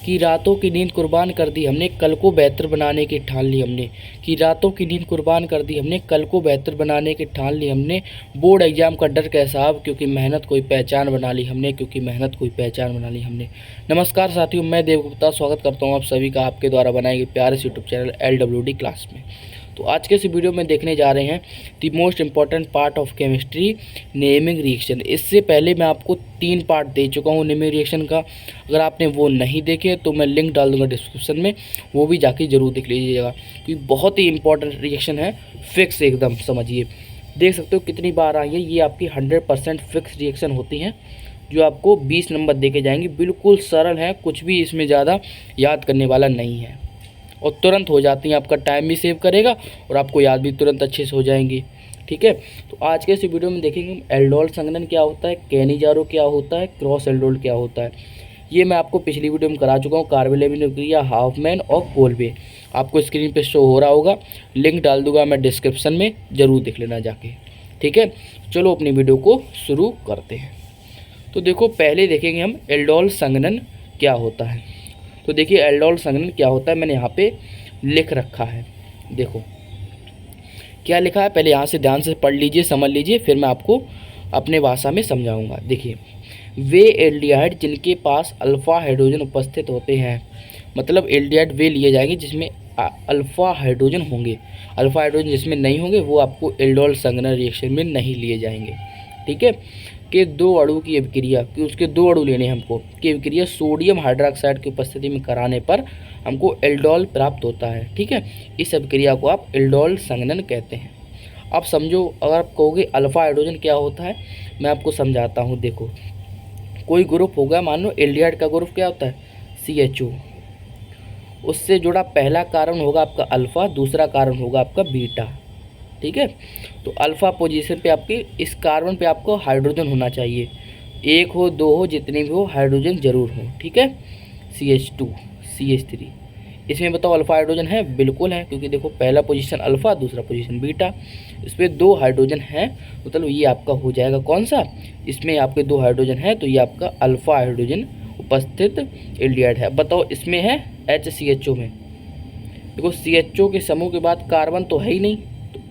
कि रातों की नींद कुर्बान कर दी हमने, कल को बेहतर बनाने की ठान ली हमने। कि रातों की नींद कुर्बान कर दी हमने, कल को बेहतर बनाने की ठान ली हमने। बोर्ड एग्जाम का डर कैसा अब, क्योंकि मेहनत कोई पहचान बना ली हमने, क्योंकि मेहनत कोई पहचान बना ली हमने। नमस्कार साथियों, मैं देवगुप्ता स्वागत करता हूँ आप सभी का आपके द्वारा बनाए गए प्यारे से यूट्यूब चैनल LWD क्लास में। तो आज के इस वीडियो में देखने जा रहे हैं the most important part of chemistry, naming reaction. इससे पहले मैं आपको 3 पार्ट दे चुका हूँ नेमिंग रिएक्शन का। अगर आपने वो नहीं देखे तो मैं लिंक डाल दूंगा डिस्क्रिप्शन में, वो भी जाके ज़रूर देख लीजिएगा, क्योंकि बहुत ही इंपॉर्टेंट रिएक्शन है। फिक्स एकदम समझिए, देख सकते हो कितनी बार आई है। ये आपकी 100% फिक्स रिएक्शन होती हैं जो आपको 20 नंबर दे के जाएंगे। बिल्कुल सरल है, कुछ भी इसमें ज़्यादा याद करने वाला नहीं है और तुरंत हो जाती हैं। आपका टाइम भी सेव करेगा और आपको याद भी तुरंत अच्छे से हो जाएंगी। ठीक है, तो आज के इस वीडियो में देखेंगे एल्डोल संघनन क्या होता है, कैनिजारो क्या होता है, क्रॉस एल्डोल क्या होता है। ये मैं आपको पिछली वीडियो में करा चुका हूँ। कार्बोलेविन अभिक्रिया, हाफमैन और कोल्बे, आपको स्क्रीन पे शो हो रहा होगा, लिंक डाल दूंगा मैं डिस्क्रिप्शन में, ज़रूर देख लेना जाके। ठीक है, चलो अपनी वीडियो को शुरू करते हैं। तो देखो, पहले देखेंगे हम एल्डोल संघनन क्या होता है। तो देखिए एल्डोल संघनन क्या होता है, मैंने यहाँ पे लिख रखा है। देखो क्या लिखा है, पहले यहाँ से ध्यान से पढ़ लीजिए, समझ लीजिए, फिर मैं आपको अपने भाषा में समझाऊंगा। देखिए, वे एल्डिहाइड जिनके पास अल्फ़ा हाइड्रोजन उपस्थित होते हैं, मतलब एल्डिहाइड वे लिए जाएंगे जिसमें अल्फ़ा हाइड्रोजन होंगे। अल्फ़ा हाइड्रोजन जिसमें नहीं होंगे वो आपको एल्डोल संघनन रिएक्शन में नहीं लिए जाएंगे। ठीक है, के 2 अणु की अभिक्रिया, कि उसके 2 अणु लेने हमको, की अभिक्रिया सोडियम हाइड्रोक्साइड की उपस्थिति में कराने पर हमको एल्डोल प्राप्त होता है। ठीक है, इस अभिक्रिया को आप एल्डोल संघनन कहते हैं। अब समझो, अगर आप कहोगे अल्फ़ा हाइड्रोजन क्या होता है, मैं आपको समझाता हूँ। देखो, कोई ग्रुप होगा, मान लो एल्डिहाइड का ग्रुप क्या होता है, CHO। उससे जुड़ा पहला कार्बन होगा आपका अल्फ़ा, दूसरा कार्बन होगा आपका बीटा। ठीक है, तो अल्फ़ा पोजीशन पे आपकी इस कार्बन पे आपको हाइड्रोजन होना चाहिए, 1 हो 2 हो जितने भी हो, हाइड्रोजन जरूर हो। ठीक है, CH2 CH3, इसमें बताओ अल्फ़ा हाइड्रोजन है, बिल्कुल है, क्योंकि देखो पहला पोजीशन अल्फ़ा, दूसरा पोजीशन बीटा, इस पर 2 हाइड्रोजन है, मतलब ये आपका हो जाएगा कौन सा, इसमें आपके 2 हाइड्रोजन है, तो ये आपका अल्फ़ा हाइड्रोजन उपस्थित एल्डिहाइड है। बताओ इसमें है HCHO में, देखो CHO के समूह के बाद कार्बन तो है ही नहीं,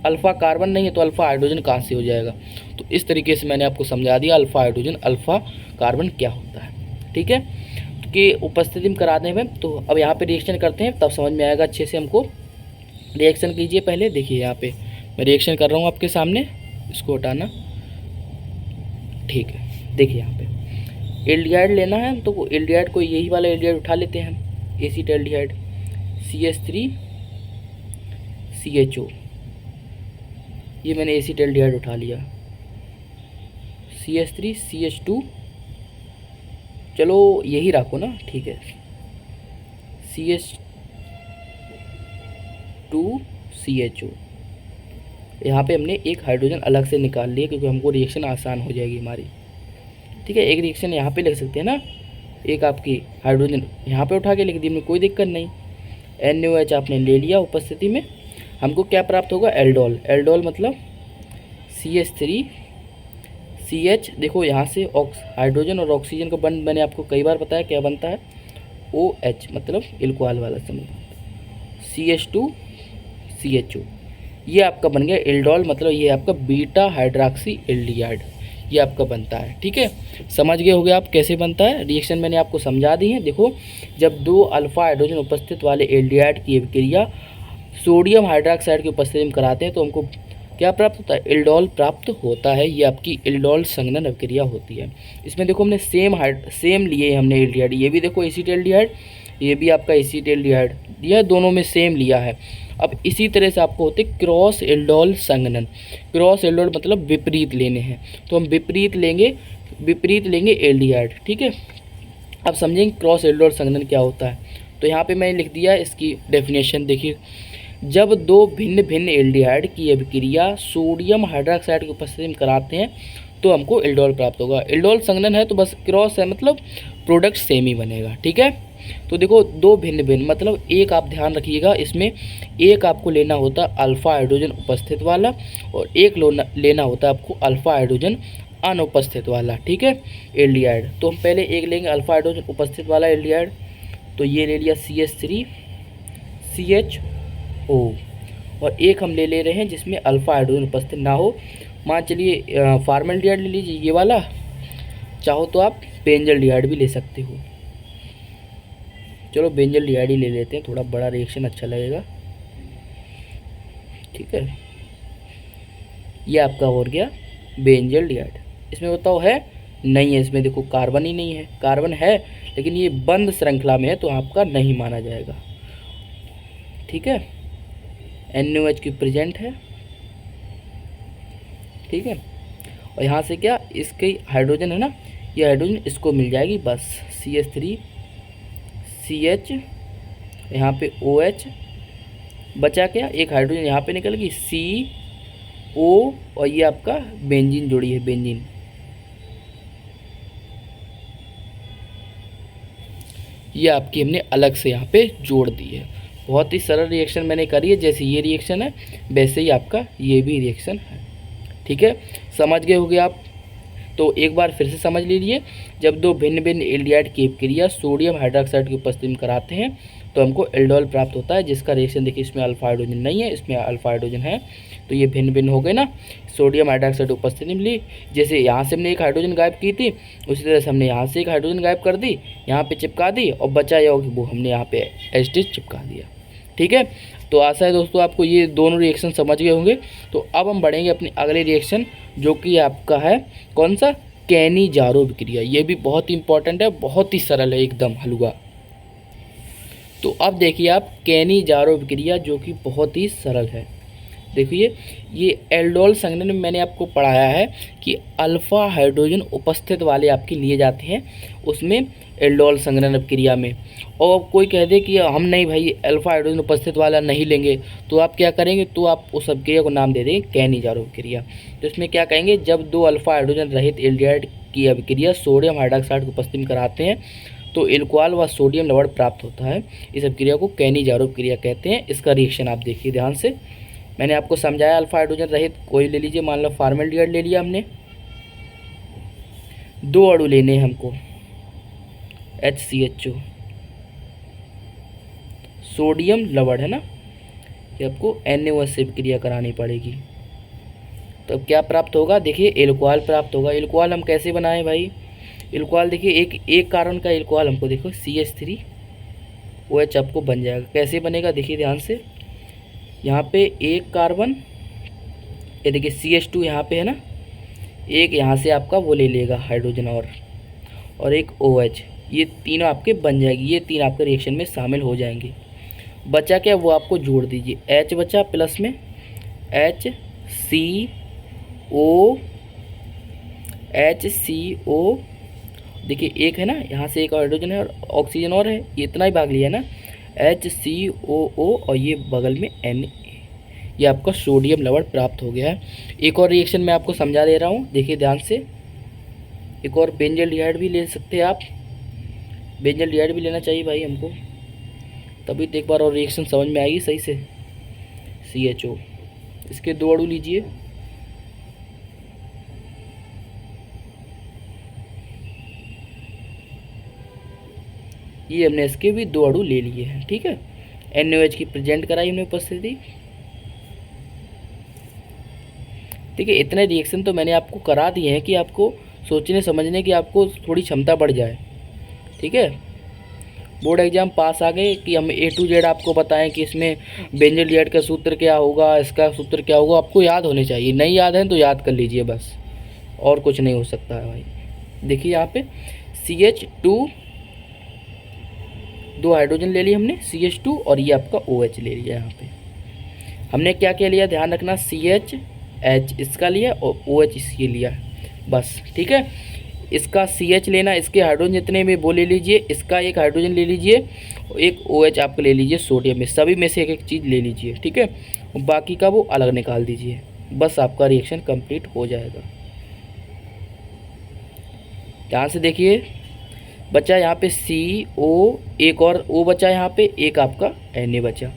अल्फ़ा कार्बन नहीं है तो अल्फ़ा हाइड्रोजन कहाँ से हो जाएगा। तो इस तरीके से मैंने आपको समझा दिया अल्फ़ा हाइड्रोजन, अल्फ़ा कार्बन क्या होता है। ठीक है, तो कि उपस्थिति में कराने में, तो अब यहाँ पे रिएक्शन करते हैं तब समझ में आएगा अच्छे से हमको। रिएक्शन कीजिए पहले, देखिए यहाँ पे मैं रिएक्शन कर रहा हूँ आपके सामने, इसको हटाना। ठीक है, देखिए यहाँ पे एल्डिहाइड लेना है, तो एल्डिहाइड को यही वाला एल्डिहाइड उठा लेते हैं हम, एसिड एल्डिहाइड, CH3 CHO, ये मैंने एसिड एल्डिहाइड उठा लिया, CH3 CH2, चलो यही रखो ना, ठीक है, CH2 CHO। यहाँ पे हमने एक हाइड्रोजन अलग से निकाल लिया, क्योंकि हमको रिएक्शन आसान हो जाएगी हमारी। ठीक है, एक रिएक्शन यहाँ पे लिख सकते हैं ना, एक आपकी हाइड्रोजन यहाँ पे उठा के लिख दी हमने, कोई दिक्कत नहीं। NaOH आपने ले लिया उपस्थिति में, हमको क्या प्राप्त होगा, एल्डोल। एल्डोल मतलब CH3 CH, देखो यहाँ से हाइड्रोजन और ऑक्सीजन का बंध मैंने आपको कई बार बताया क्या बनता है, OH, मतलब एल्कोहल वाला समूह, CH2 CHO, ये आपका बन गया एल्डोल, मतलब ये आपका बीटा हाइड्रोक्सी एल्डिहाइड, ये आपका बनता है। ठीक है, समझ गए होगे आप कैसे बनता है। रिएक्शन मैंने आपको समझा दी है। देखो, जब 2 अल्फ़ा हाइड्रोजन उपस्थित वाले एल्डिहाइड की अभिक्रिया सोडियम हाइड्रोक्साइड की उपस्थिति में कराते हैं तो हमको क्या प्राप्त होता है, एल्डोल प्राप्त होता है। ये आपकी एल्डोल संघनन अभिक्रिया होती है। इसमें देखो हमने सेम लिए हमने एल्डिहाइड, ये भी देखो एसिड एल्डिहाइड, ये भी आपका एसिड एल्डिहाइड दिया, दोनों में सेम लिया है। अब इसी तरह से आपको होते क्रॉस एल्डोल संघनन। क्रॉस एल्डोल मतलब विपरीत लेने हैं, तो हम विपरीत लेंगे एल्डिहाइड। ठीक है, अब समझेंगे क्रॉस एल्डोल संघनन क्या होता है। तो यहाँ पे मैंने लिख दिया इसकी डेफिनेशन, देखिए, जब 2 भिन्न भिन्न एल्डिहाइड की अभिक्रिया सोडियम हाइड्रोक्साइड की उपस्थिति में कराते हैं तो हमको एल्डोल प्राप्त होगा। एल्डोल संघनन है तो बस क्रॉस है, मतलब प्रोडक्ट सेम ही बनेगा। ठीक है, तो देखो 2 भिन्न भिन्न, मतलब एक आप ध्यान रखिएगा, इसमें एक आपको लेना होता है अल्फ़ा हाइड्रोजन उपस्थित वाला और एक लेना होता है आपको अल्फ़ा हाइड्रोजन अनुपस्थित वाला। ठीक है, एल्डिहाइड, तो हम पहले एक लेंगे अल्फ़ा हाइड्रोजन उपस्थित वाला एल्डिहाइड, तो ये ले लिया CH3 CHO, और एक हम ले रहे हैं जिसमें अल्फ़ा हाइड्रोजन उपस्थित ना हो। मान चलिए फॉर्मल्डिहाइड ले लीजिए ये वाला, चाहो तो आप बेंजल्डिहाइड भी ले सकते हो। चलो बेंजल्डिहाइड ही ले लेते हैं, थोड़ा बड़ा रिएक्शन अच्छा लगेगा। ठीक है, ये आपका हो गया बेंजल्डिहाइड। इसमें बताओ है नहीं है, इसमें देखो कार्बन ही नहीं है, कार्बन है लेकिन ये बंद श्रृंखला में है तो आपका नहीं माना जाएगा। ठीक है, NOH की प्रेजेंट है। ठीक है, और यहाँ से क्या इसके हाइड्रोजन है ना, ये हाइड्रोजन इसको मिल जाएगी बस। CH3 CH, यहाँ पे OH बचा, क्या एक हाइड्रोजन यहाँ पे निकल गई CO, और ये आपका बेंजीन जोड़ी है, बेंजीन। ये आपकी हमने अलग से यहाँ पे जोड़ दी है। बहुत ही सरल रिएक्शन मैंने करी है, जैसे ये रिएक्शन है वैसे ही आपका ये भी रिएक्शन है। ठीक है, समझ गए होंगे आप। तो एक बार फिर से समझ लीजिए, जब दो भिन्न भिन्न एल्डिहाइड की क्रिया सोडियम हाइड्रोक्साइड की उपस्थिति में कराते हैं तो हमको एल्डोल प्राप्त होता है, जिसका रिएक्शन देखिए इसमें अल्फा हाइड्रोजन नहीं है, इसमें अल्फा हाइड्रोजन है। तो ये भिन्न भिन्न हो गए ना, सोडियम हाइड्रोक्साइड उपस्थिति में ली, जैसे यहाँ से हमने एक हाइड्रोजन गायब की थी उसी तरह से हमने यहाँ से एक हाइड्रोजन गायब कर दी, यहाँ पे चिपका दी, और बचा वो हमने यहाँ पे एस्टिज चिपका दिया। ठीक है, तो आशा है दोस्तों आपको ये दोनों रिएक्शन समझ गए होंगे। तो अब हम बढ़ेंगे अपनी अगले रिएक्शन, जो कि आपका है कौन सा, कैनिजारो विक्रिया। ये भी बहुत इंपॉर्टेंट है, बहुत ही सरल है, एकदम हलवा। तो अब देखिए आप कैनिजारो विक्रिया, जो कि बहुत ही सरल है। देखिए ये एल्डोल संघनन में मैंने आपको पढ़ाया है कि अल्फ़ा हाइड्रोजन उपस्थित वाले आपके लिए जाते हैं उसमें एल्डोल संघनन क्रिया में। और कोई कह दे कि हम नहीं भाई अल्फ़ा हाइड्रोजन उपस्थित वाला नहीं लेंगे, तो आप क्या करेंगे, तो आप उस अभिक्रिया को नाम दे देंगे कैनिजारो अभिक्रिया। तो इसमें क्या कहेंगे, जब दो अल्फ़ा हाइड्रोजन रहित एल्डिहाइड की अभिक्रिया सोडियम हाइड्रोक्साइड की उपस्थिति में कराते हैं तो एल्कोहल व सोडियम लवण प्राप्त होता है। इस अभिक्रिया को कैनिजारो अभिक्रिया कहते हैं। इसका रिएक्शन आप देखिए ध्यान से, मैंने आपको समझाया अल्फा हाइड्रोजन रहित कोई ले लीजिए, मान लो फॉर्मल्डिहाइड ले लिया हमने, दो अणु लेने हैं हमको HCHO, सोडियम लवण है ना, कि आपको NaOH से क्रिया करानी पड़ेगी। तो अब क्या प्राप्त होगा, देखिए एल्कोहल प्राप्त होगा। एल्कोहल हम कैसे बनाएं भाई, एल्कोहल देखिए एक कार्बन का एल्कोहल हमको देखो CH3OH आपको बन जाएगा। कैसे बनेगा देखिए ध्यान से, यहाँ पे एक कार्बन, ये देखिए CH2 यहाँ पे है ना, एक यहाँ से आपका वो ले लेगा हाइड्रोजन और एक OH, ये तीनों आपके बन जाएगी। ये तीन आपके रिएक्शन में शामिल हो जाएंगे। बचा क्या, वो आपको जोड़ दीजिए, H बचा प्लस में HCO, देखिए एक है ना, यहाँ से एक हाइड्रोजन है और ऑक्सीजन और है, ये इतना ही भाग लिया है ना, HCOO, और ये बगल में Na, ये आपका सोडियम लवण प्राप्त हो गया है। एक और रिएक्शन मैं आपको समझा दे रहा हूँ, देखिए ध्यान से। एक और बेंजल्डिहाइड भी ले सकते हैं आप, बेंजल्डिहाइड भी लेना चाहिए भाई हमको, तभी तो एक बार और रिएक्शन समझ में आएगी सही से। CHO, इसके दो अणु लीजिए, ये हमने इसके भी दो अणु ले लिए हैं। ठीक है, NaOH की प्रेजेंट कराई हमने उपस्थिति। ठीक है, इतने रिएक्शन तो मैंने आपको करा दिए हैं कि आपको सोचने समझने की आपको थोड़ी क्षमता बढ़ जाए। ठीक है, बोर्ड एग्जाम पास आ गए कि हम A to Z आपको बताएं कि इसमें बेंजल्डिहाइड का सूत्र क्या होगा, इसका सूत्र क्या होगा, आपको याद होने चाहिए। नहीं याद है तो याद कर लीजिए बस, और कुछ नहीं हो सकता है भाई। देखिए यहाँ पे CH2, दो हाइड्रोजन ले लिया हमने CH2, और ये आपका OH ले लिया। यहाँ पे हमने क्या क्या लिया, ध्यान रखना, CH इसका लिया और OH इसके लिया बस। ठीक है, इसका CH लेना, इसके हाइड्रोजन जितने में वो ले लीजिए, इसका एक हाइड्रोजन ले लीजिए, एक OH आपको ले लीजिए सोडियम में, सभी में से एक एक चीज़ ले लीजिए। ठीक है, बाकी का वो अलग निकाल दीजिए, बस आपका रिएक्शन कंप्लीट हो जाएगा। ध्यान से देखिए, बचा यहाँ पे CO, एक और O बचा यहाँ पे, एक आपका Na बचा,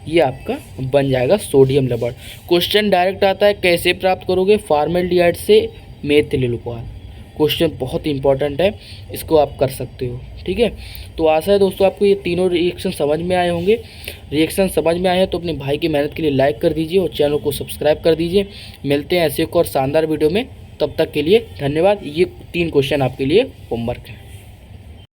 ये आपका बन जाएगा सोडियम लवण। क्वेश्चन डायरेक्ट आता है, कैसे प्राप्त करोगे, फॉर्मल्डिहाइड से मेथिल एल्कोहल, क्वेश्चन बहुत इंपॉर्टेंट है, इसको आप कर सकते हो। ठीक है, तो आशा है दोस्तों आपको ये तीनों रिएक्शन समझ में आए होंगे। रिएक्शन समझ में आए हैं तो अपने भाई की मेहनत के लिए लाइक कर दीजिए और चैनल को सब्सक्राइब कर दीजिए। मिलते हैं ऐसे एक और शानदार वीडियो में, तब तक के लिए धन्यवाद। ये 3 क्वेश्चन आपके लिए होमवर्क है।